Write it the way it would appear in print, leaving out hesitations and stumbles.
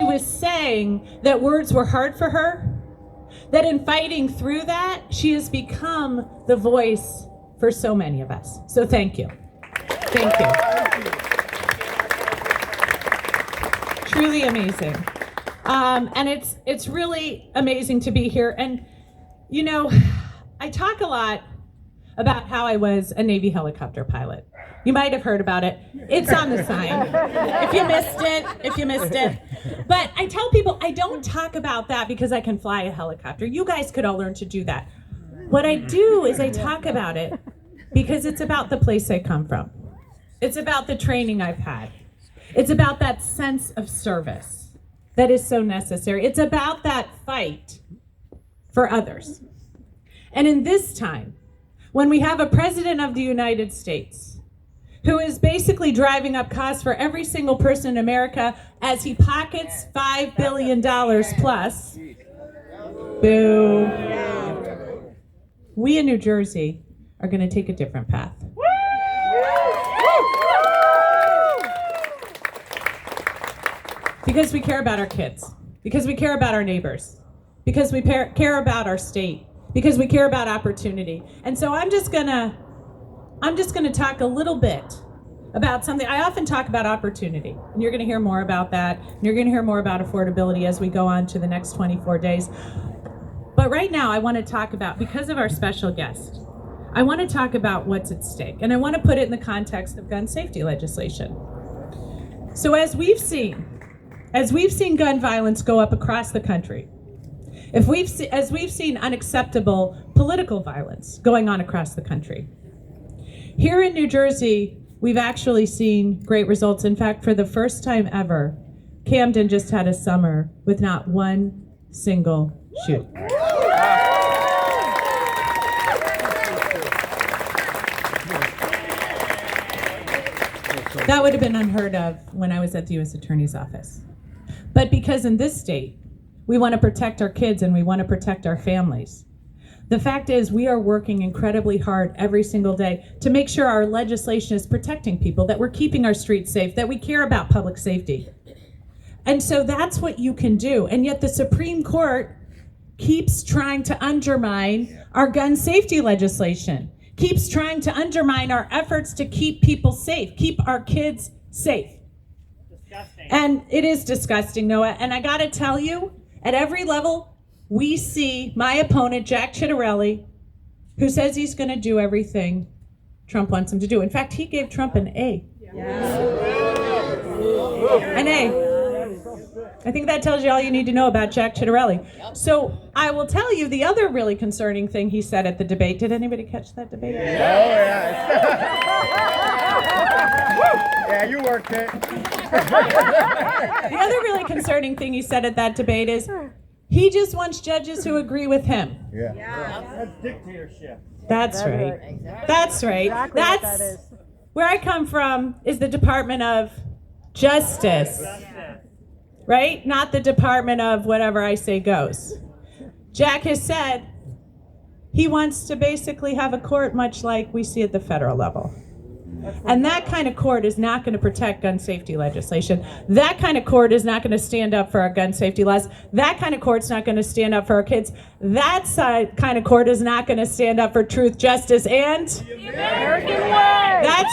was saying that words were hard for her, that in fighting through that, she has become the voice for so many of us. So thank you. Thank you. Truly amazing. And it's really amazing to be here. And, you know, I talk a lot about how I was a Navy helicopter pilot. You might have heard about it. It's on the sign. If you missed it. But I tell people I don't talk about that because I can fly a helicopter. You guys could all learn to do that. What I do is I talk about it because it's about the place I come from. It's about the training I've had. It's about that sense of service that is so necessary. It's about that fight for others. And in this time, when we have a president of the United States who is basically driving up costs for every single person in America as he pockets $5 billion plus, boo, we in New Jersey are going to take a different path. Because we care about our kids, because we care about our neighbors, because we care about our state, because we care about opportunity. And so I'm just gonna talk a little bit about something. I often talk about opportunity, and you're gonna hear more about that, and you're gonna hear more about affordability as we go on to the next 24 days. But right now I wanna talk about, because of our special guest, I wanna talk about what's at stake, and I wanna put it in the context of gun safety legislation. So as we've seen gun violence go up across the country, as we've seen unacceptable political violence going on across the country, here in New Jersey, we've actually seen great results. In fact, for the first time ever, Camden just had a summer with not one single shoot. That would have been unheard of when I was at the U.S. Attorney's Office. But because in this state, we want to protect our kids and we want to protect our families, the fact is we are working incredibly hard every single day to make sure our legislation is protecting people, that we're keeping our streets safe, that we care about public safety. And so that's what you can do. And yet the Supreme Court keeps trying to undermine our gun safety legislation, keeps trying to undermine our efforts to keep people safe, keep our kids safe. Disgusting. And it is disgusting, Noah. And I got to tell you, at every level, we see my opponent, Jack Ciattarelli, who says he's going to do everything Trump wants him to do. In fact, he gave Trump an A. An A. I think that tells you all you need to know about Jack Ciattarelli. So I will tell you the other really concerning thing he said at the debate. Did anybody catch that debate? Yeah, you worked it. The other really concerning thing he said at that debate is he just wants judges who agree with him. Yeah. That's dictatorship. That's right. Exactly. That's right. Exactly That's where I come from, is the Department of Justice. Right? Not the Department of whatever I say goes. Jack has said he wants to basically have a court much like we see at the federal level. And that kind of court is not going to protect gun safety legislation. That kind of court is not going to stand up for our gun safety laws. That kind of court's not going to stand up for our kids. That kind of court is not going to stand up for truth, justice, and the American way. That's